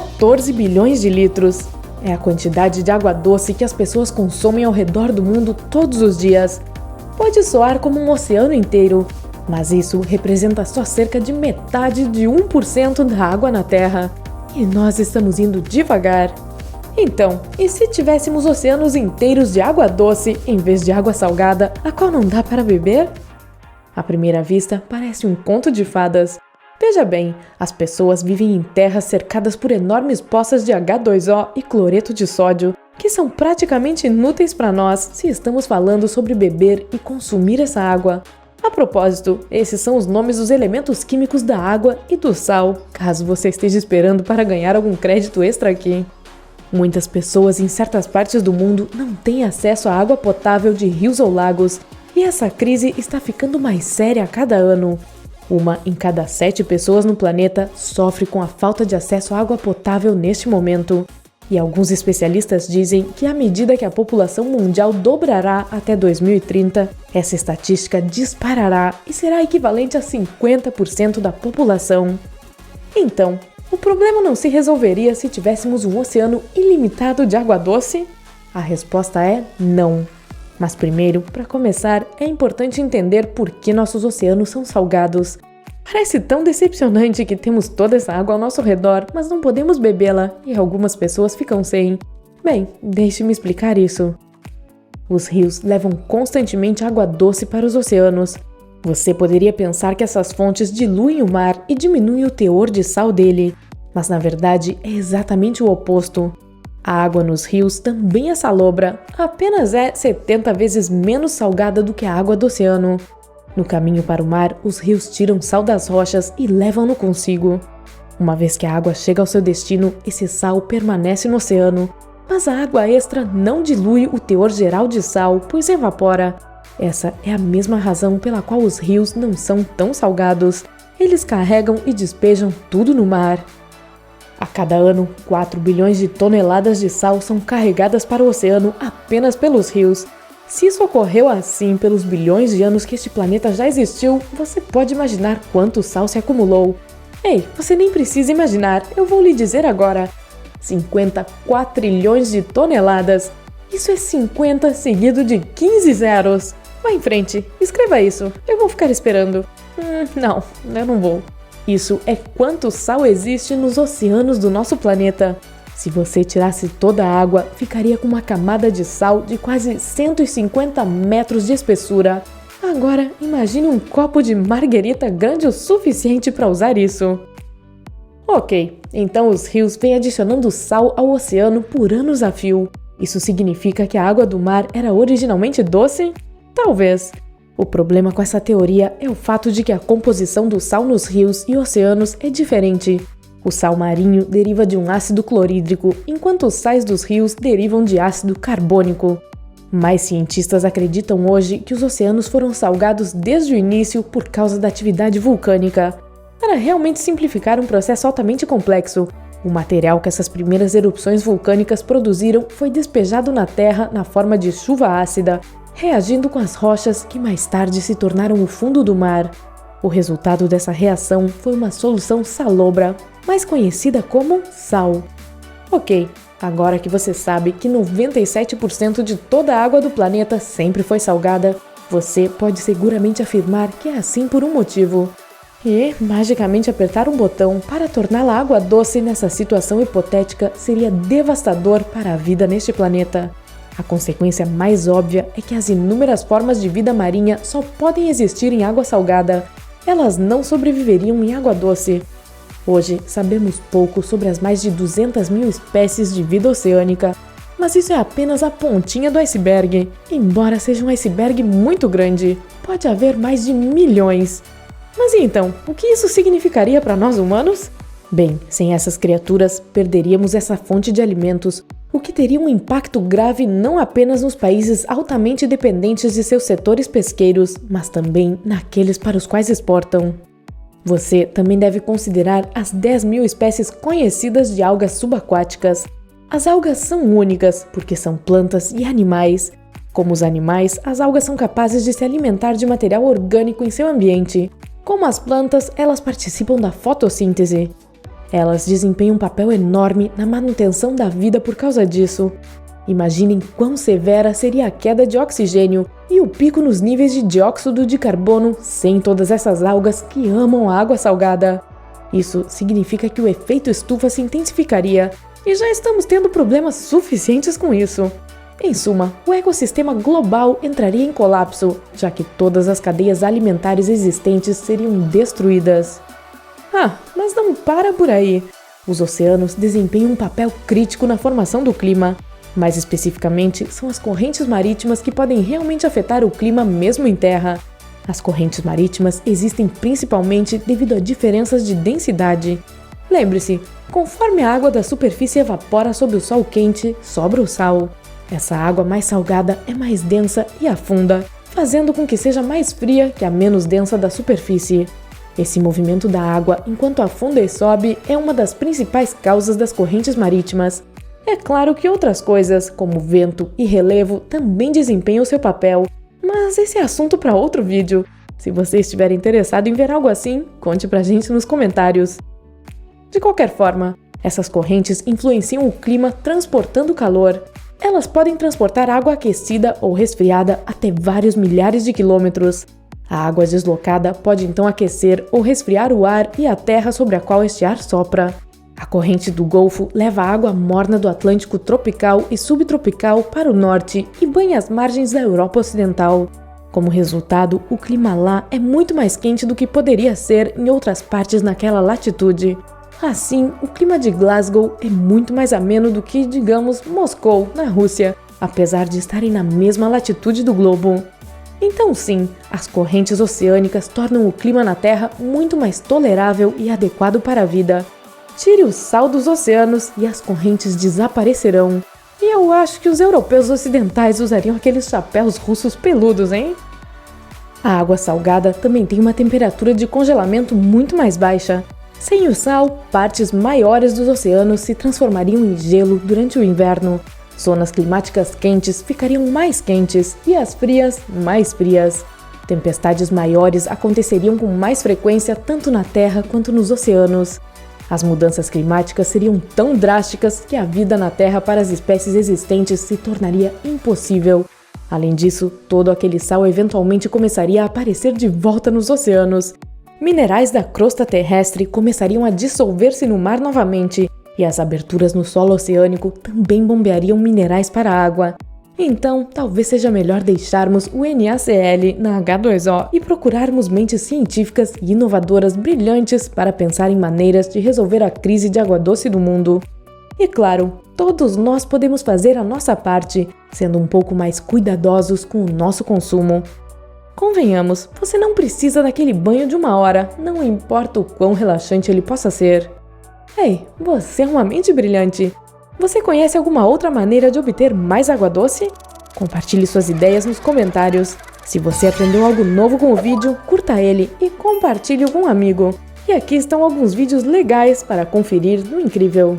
14 bilhões de litros. É a quantidade de água doce que as pessoas consomem ao redor do mundo todos os dias. Pode soar como um oceano inteiro, mas isso representa só cerca de metade de 1% da água na Terra. E nós estamos indo devagar. Então, e se tivéssemos oceanos inteiros de água doce em vez de água salgada, a qual não dá para beber? À primeira vista, parece um conto de fadas. Veja bem, as pessoas vivem em terras cercadas por enormes poças de H2O e cloreto de sódio, que são praticamente inúteis para nós se estamos falando sobre beber e consumir essa água. A propósito, esses são os nomes dos elementos químicos da água e do sal, caso você esteja esperando para ganhar algum crédito extra aqui. Muitas pessoas em certas partes do mundo não têm acesso à água potável de rios ou lagos, e essa crise está ficando mais séria a cada ano. Uma em cada 7 pessoas no planeta sofre com a falta de acesso à água potável neste momento. E alguns especialistas dizem que à medida que a população mundial dobrará até 2030, essa estatística disparará e será equivalente a 50% da população. Então, o problema não se resolveria se tivéssemos um oceano ilimitado de água doce? A resposta é não. Mas primeiro, para começar, é importante entender por que nossos oceanos são salgados. Parece tão decepcionante que temos toda essa água ao nosso redor, mas não podemos bebê-la, e algumas pessoas ficam sem. Bem, deixe-me explicar isso. Os rios levam constantemente água doce para os oceanos. Você poderia pensar que essas fontes diluem o mar e diminuem o teor de sal dele, mas na verdade é exatamente o oposto. A água nos rios também é salobra, apenas é 70 vezes menos salgada do que a água do oceano. No caminho para o mar, os rios tiram sal das rochas e levam-no consigo. Uma vez que a água chega ao seu destino, esse sal permanece no oceano, mas a água extra não dilui o teor geral de sal, pois evapora. Essa é a mesma razão pela qual os rios não são tão salgados. Eles carregam e despejam tudo no mar. A cada ano, 4 bilhões de toneladas de sal são carregadas para o oceano apenas pelos rios. Se isso ocorreu assim pelos bilhões de anos que este planeta já existiu, você pode imaginar quanto sal se acumulou. Ei, você nem precisa imaginar, eu vou lhe dizer agora. 50 quatrilhões de toneladas. Isso é 50 seguido de 15 zeros. Vá em frente, escreva isso, eu vou ficar esperando. Não, eu não vou. Isso é quanto sal existe nos oceanos do nosso planeta. Se você tirasse toda a água, ficaria com uma camada de sal de quase 150 metros de espessura. Agora, imagine um copo de marguerita grande o suficiente para usar isso. Ok, então os rios vêm adicionando sal ao oceano por anos a fio. Isso significa que a água do mar era originalmente doce? Talvez. O problema com essa teoria é o fato de que a composição do sal nos rios e oceanos é diferente. O sal marinho deriva de um ácido clorídrico, enquanto os sais dos rios derivam de ácido carbônico. Mais cientistas acreditam hoje que os oceanos foram salgados desde o início por causa da atividade vulcânica. Para realmente simplificar um processo altamente complexo, o material que essas primeiras erupções vulcânicas produziram foi despejado na Terra na forma de chuva ácida, reagindo com as rochas que mais tarde se tornaram o fundo do mar. O resultado dessa reação foi uma solução salobra, mais conhecida como sal. Ok, agora que você sabe que 97% de toda a água do planeta sempre foi salgada, você pode seguramente afirmar que é assim por um motivo. E, magicamente apertar um botão para torná-la água doce nessa situação hipotética seria devastador para a vida neste planeta. A consequência mais óbvia é que as inúmeras formas de vida marinha só podem existir em água salgada. Elas não sobreviveriam em água doce. Hoje, sabemos pouco sobre as mais de 200 mil espécies de vida oceânica, mas isso é apenas a pontinha do iceberg. Embora seja um iceberg muito grande, pode haver mais de milhões. Mas e então, o que isso significaria para nós humanos? Bem, sem essas criaturas, perderíamos essa fonte de alimentos, o que teria um impacto grave não apenas nos países altamente dependentes de seus setores pesqueiros, mas também naqueles para os quais exportam. Você também deve considerar as 10 mil espécies conhecidas de algas subaquáticas. As algas são únicas porque são plantas e animais. Como os animais, as algas são capazes de se alimentar de material orgânico em seu ambiente. Como as plantas, elas participam da fotossíntese. Elas desempenham um papel enorme na manutenção da vida por causa disso. Imaginem quão severa seria a queda de oxigênio e o pico nos níveis de dióxido de carbono sem todas essas algas que amam a água salgada. Isso significa que o efeito estufa se intensificaria e já estamos tendo problemas suficientes com isso. Em suma, o ecossistema global entraria em colapso, já que todas as cadeias alimentares existentes seriam destruídas. Mas não para por aí. Os oceanos desempenham um papel crítico na formação do clima. Mais especificamente, são as correntes marítimas que podem realmente afetar o clima mesmo em terra. As correntes marítimas existem principalmente devido a diferenças de densidade. Lembre-se, conforme a água da superfície evapora sob o sol quente, sobra o sal. Essa água mais salgada é mais densa e afunda, fazendo com que seja mais fria que a menos densa da superfície. Esse movimento da água enquanto afunda e sobe é uma das principais causas das correntes marítimas. É claro que outras coisas, como vento e relevo, também desempenham seu papel, mas esse é assunto para outro vídeo. Se você estiver interessado em ver algo assim, conte pra gente nos comentários. De qualquer forma, essas correntes influenciam o clima transportando calor. Elas podem transportar água aquecida ou resfriada até vários milhares de quilômetros. A água deslocada pode então aquecer ou resfriar o ar e a terra sobre a qual este ar sopra. A corrente do Golfo leva a água morna do Atlântico tropical e subtropical para o norte e banha as margens da Europa Ocidental. Como resultado, o clima lá é muito mais quente do que poderia ser em outras partes naquela latitude. Assim, o clima de Glasgow é muito mais ameno do que, digamos, Moscou, na Rússia, apesar de estarem na mesma latitude do globo. Então sim, as correntes oceânicas tornam o clima na Terra muito mais tolerável e adequado para a vida. Tire o sal dos oceanos e as correntes desaparecerão. E eu acho que os europeus ocidentais usariam aqueles chapéus russos peludos, hein? A água salgada também tem uma temperatura de congelamento muito mais baixa. Sem o sal, partes maiores dos oceanos se transformariam em gelo durante o inverno. Zonas climáticas quentes ficariam mais quentes e as frias, mais frias. Tempestades maiores aconteceriam com mais frequência tanto na Terra quanto nos oceanos. As mudanças climáticas seriam tão drásticas que a vida na Terra para as espécies existentes se tornaria impossível. Além disso, todo aquele sal eventualmente começaria a aparecer de volta nos oceanos. Minerais da crosta terrestre começariam a dissolver-se no mar novamente, e as aberturas no solo oceânico também bombeariam minerais para a água. Então, talvez seja melhor deixarmos o NaCl na H2O e procurarmos mentes científicas e inovadoras brilhantes para pensar em maneiras de resolver a crise de água doce do mundo. E claro, todos nós podemos fazer a nossa parte, sendo um pouco mais cuidadosos com o nosso consumo. Convenhamos, você não precisa daquele banho de 1 hora, não importa o quão relaxante ele possa ser. Ei, você é uma mente brilhante! Você conhece alguma outra maneira de obter mais água doce? Compartilhe suas ideias nos comentários. Se você aprendeu algo novo com o vídeo, curta ele e compartilhe com um amigo. E aqui estão alguns vídeos legais para conferir no Incrível.